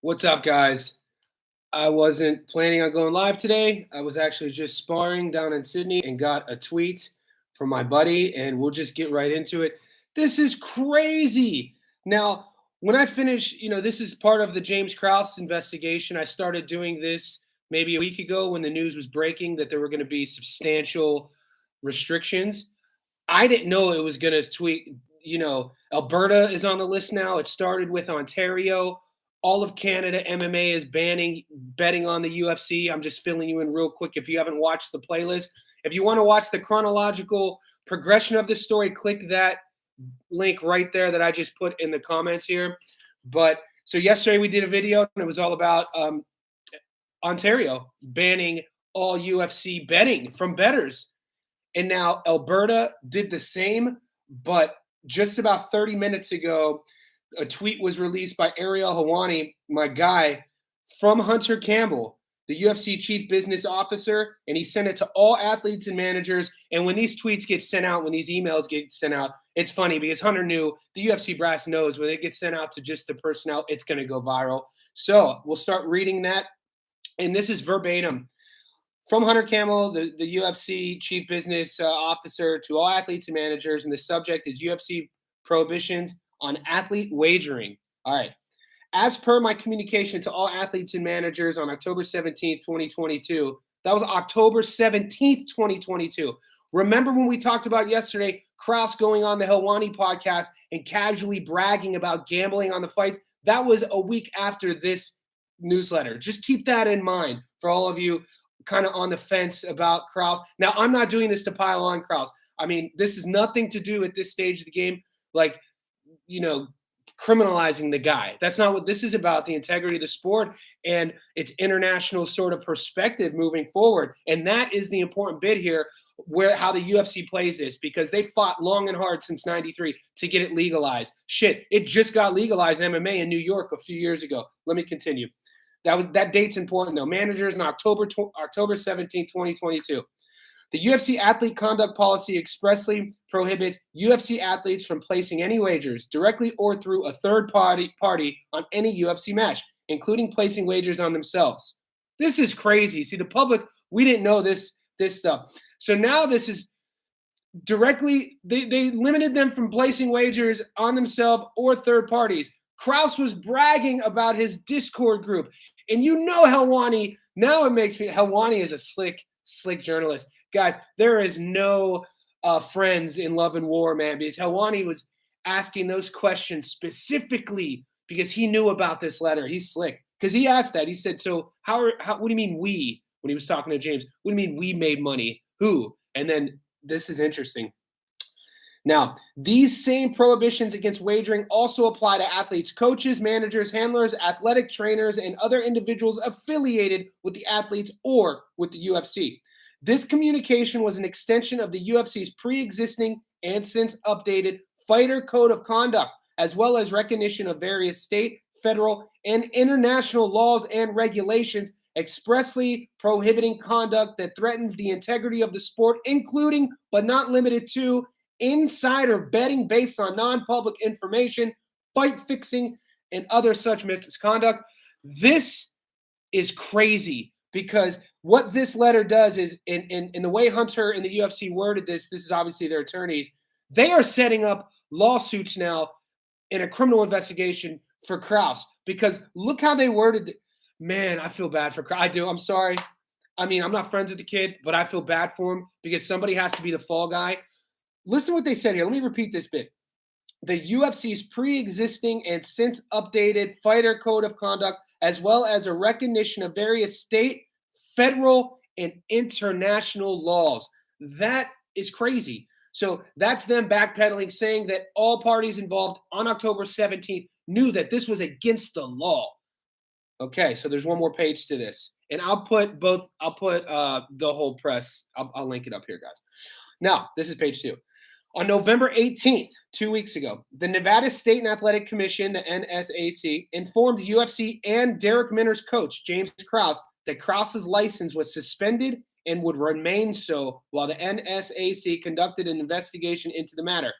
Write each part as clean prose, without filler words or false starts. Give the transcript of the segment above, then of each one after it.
What's up, guys? I wasn't planning on going live today. I was actually just sparring down in Sydney and got a tweet from my buddy, and we'll just get right into it. This is crazy. Now, when I finish, this is part of the James Krause investigation. I started doing this maybe a week ago when the news was breaking that there were going to be substantial restrictions. I didn't know it was going to tweet. Alberta is on the list now. It started with Ontario. All of Canada MMA is banning betting on the UFC. I'm just filling you in real quick if you haven't watched the playlist. If you want to watch the chronological progression of this story, click that link right there that I just put in the comments here. But so yesterday we did a video and it was all about Ontario banning all UFC betting from bettors. And now Alberta did the same, but just about 30 minutes ago, a tweet was released by Ariel Helwani, my guy, from Hunter Campbell, the UFC chief business officer, and he sent it to all athletes and managers. And when these tweets get sent out, when these emails get sent out, it's funny because Hunter knew, the UFC brass knows when it gets sent out to just the personnel, it's going to go viral. So we'll start reading that. And this is verbatim from Hunter Campbell, the UFC chief business officer, to all athletes and managers. And the subject is UFC prohibitions on athlete wagering. All right. As per my communication to all athletes and managers on October 17th, 2022, that was October 17th, 2022. Remember when we talked about yesterday, KRAUSE going on the Helwani podcast and casually bragging about gambling on the fights? That was a week after this newsletter. Just keep that in mind for all of you kind of on the fence about KRAUSE. Now, I'm not doing this to pile on KRAUSE. I mean, this is nothing to do at this stage of the game, like, criminalizing the guy. That's not what this is about, the integrity of the sport and its international sort of perspective moving forward. And that is the important bit here, how the UFC plays this, because they fought long and hard since 93 to get it legalized. Shit, it just got legalized MMA in New York a few years ago. Let me continue. That date's important though. Managers on October 17, 2022. The UFC athlete conduct policy expressly prohibits UFC athletes from placing any wagers directly or through a third party on any UFC match, including placing wagers on themselves. This is crazy. See, the public, we didn't know this stuff. So now this is directly, they limited them from placing wagers on themselves or third parties. KRAUSE was bragging about his Discord group. And Helwani, now it makes me, Helwani is a slick journalist. Guys, there is no friends in Love and War, man, because Helwani was asking those questions specifically because he knew about this letter. He's slick because he asked that. He said, so what do you mean we, when he was talking to James, what do you mean we made money? Who? And then this is interesting. Now, these same prohibitions against wagering also apply to athletes, coaches, managers, handlers, athletic trainers, and other individuals affiliated with the athletes or with the UFC. This communication was an extension of the UFC's pre-existing and since updated Fighter Code of Conduct, as well as recognition of various state, federal, and international laws and regulations expressly prohibiting conduct that threatens the integrity of the sport, including, but not limited to, insider betting based on non-public information, fight fixing, and other such misconduct. This is crazy because what this letter does is, in the way Hunter and the UFC worded this is obviously their attorneys, they are setting up lawsuits now in a criminal investigation for KRAUSE, because look how they worded it. Man, I feel bad for KRAUSE. I do. I'm sorry. I mean, I'm not friends with the kid, but I feel bad for him because somebody has to be the fall guy. Listen what they said here. Let me repeat this bit. The UFC's pre-existing and since updated Fighter Code of Conduct, as well as a recognition of various state, federal, and international laws. That is crazy. So that's them backpedaling, saying that all parties involved on October 17th knew that this was against the law. Okay, so there's one more page to this. And I'll put the whole press. I'll link it up here, guys. Now, this is page 2. On November 18th, 2 weeks ago, the Nevada State and Athletic Commission, the NSAC, informed UFC and Derek Minner's coach, James Krause, that Krause's license was suspended and would remain so while the NSAC conducted an investigation into the matter.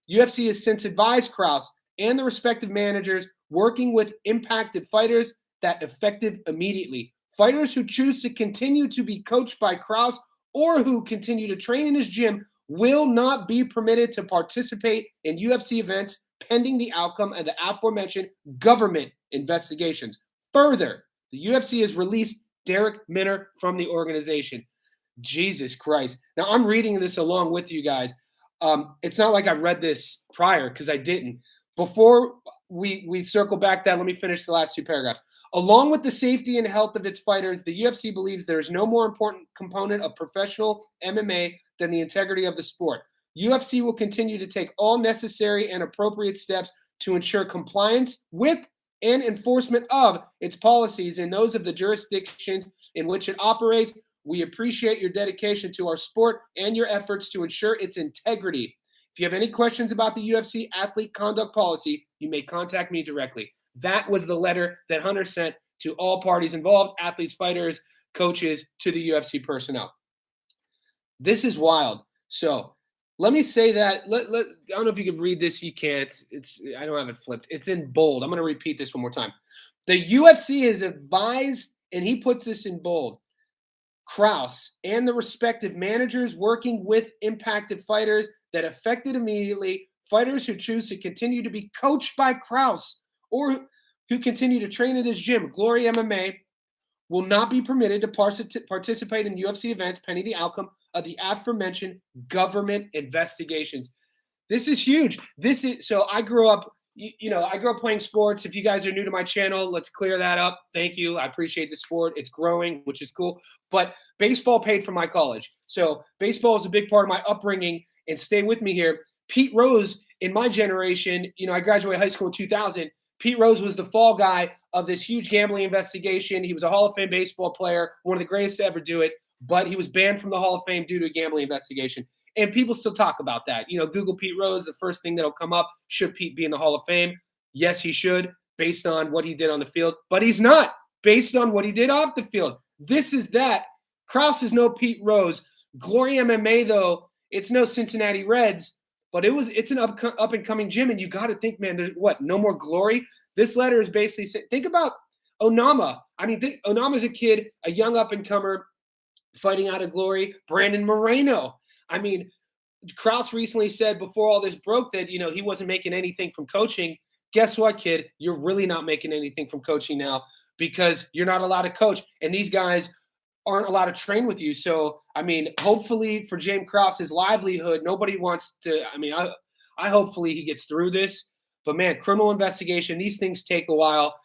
UFC has since advised Krause and the respective managers working with impacted fighters that effective immediately. Fighters who choose to continue to be coached by Krause or who continue to train in his gym will not be permitted to participate in UFC events pending the outcome of the aforementioned government investigations. Further, the UFC has released Derek Minner from the organization. Jesus Christ. Now, I'm reading this along with you guys. It's not like I read this prior because I didn't. Before we circle back that, let me finish the last two paragraphs. Along with the safety and health of its fighters, the UFC believes there is no more important component of professional MMA than the integrity of the sport. UFC will continue to take all necessary and appropriate steps to ensure compliance with and enforcement of its policies in those of the jurisdictions in which it operates. We appreciate your dedication to our sport and your efforts to ensure its integrity. If you have any questions about the UFC athlete conduct policy, you may contact me directly. That was the letter that Hunter sent to all parties involved, athletes, fighters, coaches, to the UFC personnel. This is wild. So let me say that. I don't know if you can read this. You can't. I don't have it flipped. It's in bold. I'm going to repeat this one more time. The UFC is advised, and he puts this in bold, Krause and the respective managers working with impacted fighters that affected immediately, fighters who choose to continue to be coached by Krause or who continue to train at his gym, Glory MMA, will not be permitted to participate in UFC events pending the outcome of the aforementioned government investigations. This is huge. So I grew up, I grew up playing sports. If you guys are new to my channel, let's clear that up. Thank you. I appreciate the sport. It's growing, which is cool. But baseball paid for my college. So baseball is a big part of my upbringing. And stay with me here. Pete Rose, in my generation, I graduated high school in 2000. Pete Rose was the fall guy of this huge gambling investigation. He was a Hall of Fame baseball player, one of the greatest to ever do it, but he was banned from the Hall of Fame due to a gambling investigation. And people still talk about that. Google Pete Rose, the first thing that'll come up, should Pete be in the Hall of Fame? Yes, he should, based on what he did on the field, but he's not, based on what he did off the field. This is that. Krause is no Pete Rose. Glory MMA, though, it's no Cincinnati Reds, but it's an up-and-coming gym, and you got to think, man, there's no more Glory? This letter is basically saying, think about Onama. I mean, Onama's a kid, a young up-and-comer fighting out of Glory. Brandon Moreno. I mean, Krause recently said before all this broke that, he wasn't making anything from coaching. Guess what, kid? You're really not making anything from coaching now because you're not allowed to coach, and these guys aren't allowed to train with you. So, I mean, hopefully for James Krause's livelihood, nobody wants to – I hopefully he gets through this. But, man, criminal investigation, these things take a while.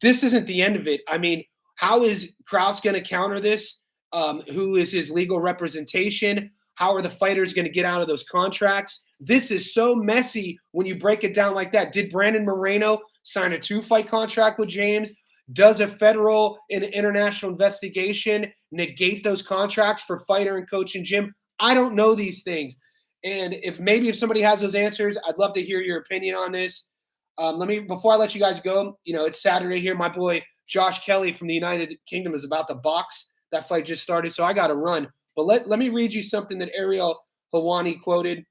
This isn't the end of it. I mean, how is Krause going to counter this? Who is his legal representation? How are the fighters going to get out of those contracts? This is so messy when you break it down like that. Did Brandon Moreno sign a 2-fight contract with James? Does a federal and international investigation negate those contracts for fighter and coach and gym? I don't know these things. And if somebody has those answers, I'd love to hear your opinion on this. Before I let you guys go, it's Saturday here. My boy Josh Kelly from the United Kingdom is about to box. That fight just started, so I got to run. But let me read you something that Ariel Helwani quoted.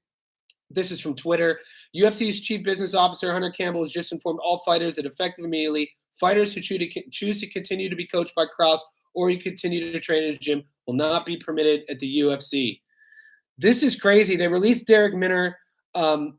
This is from Twitter. UFC's chief business officer, Hunter Campbell, has just informed all fighters that effective immediately, fighters who choose to continue to be coached by Krause or you continue to train in a gym will not be permitted at the UFC. This is crazy. They released Derek Minner. Do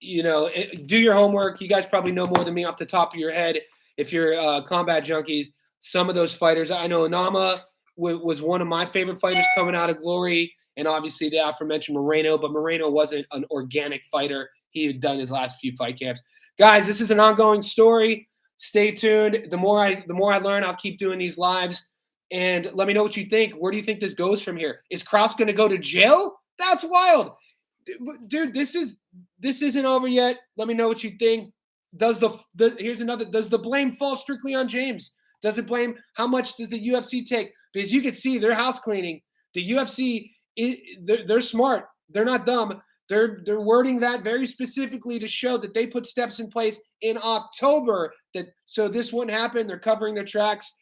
your homework. You guys probably know more than me off the top of your head if you're combat junkies. Some of those fighters, I know Onama was one of my favorite fighters coming out of Glory, and obviously the aforementioned Moreno, but Moreno wasn't an organic fighter. He had done his last few fight camps. Guys, this is an ongoing story. Stay tuned. The more I learn, I'll keep doing these lives. And let me know what you think. Where do you think this goes from here? Is Krause going to go to jail? That's wild. Dude, this isn't over yet. Let me know what you think. Does the blame fall strictly on James? Does it blame? How much does the UFC take? Because you can see they're house cleaning. The UFC, they're smart. They're not dumb. They're wording that very specifically to show that they put steps in place in October so this wouldn't happen. They're covering their tracks.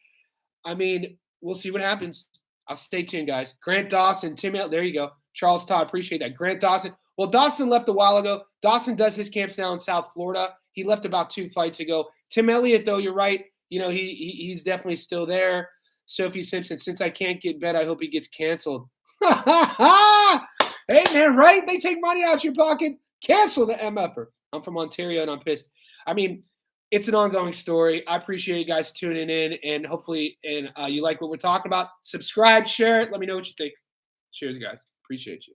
I mean, we'll see what happens. I'll stay tuned, guys. Grant Dawson, there you go. Charles Todd, appreciate that. Grant Dawson. Well, Dawson left a while ago. Dawson does his camps now in South Florida. He left about 2 fights ago. Tim Elliott, though, you're right. he's definitely still there. Sophie Simpson, since I can't get bet, I hope he gets canceled. Hey, man, right? They take money out your pocket. Cancel the MFer. I'm from Ontario, and I'm pissed. I mean, it's an ongoing story. I appreciate you guys tuning in, and hopefully you like what we're talking about. Subscribe, share it. Let me know what you think. Cheers, guys. Appreciate you.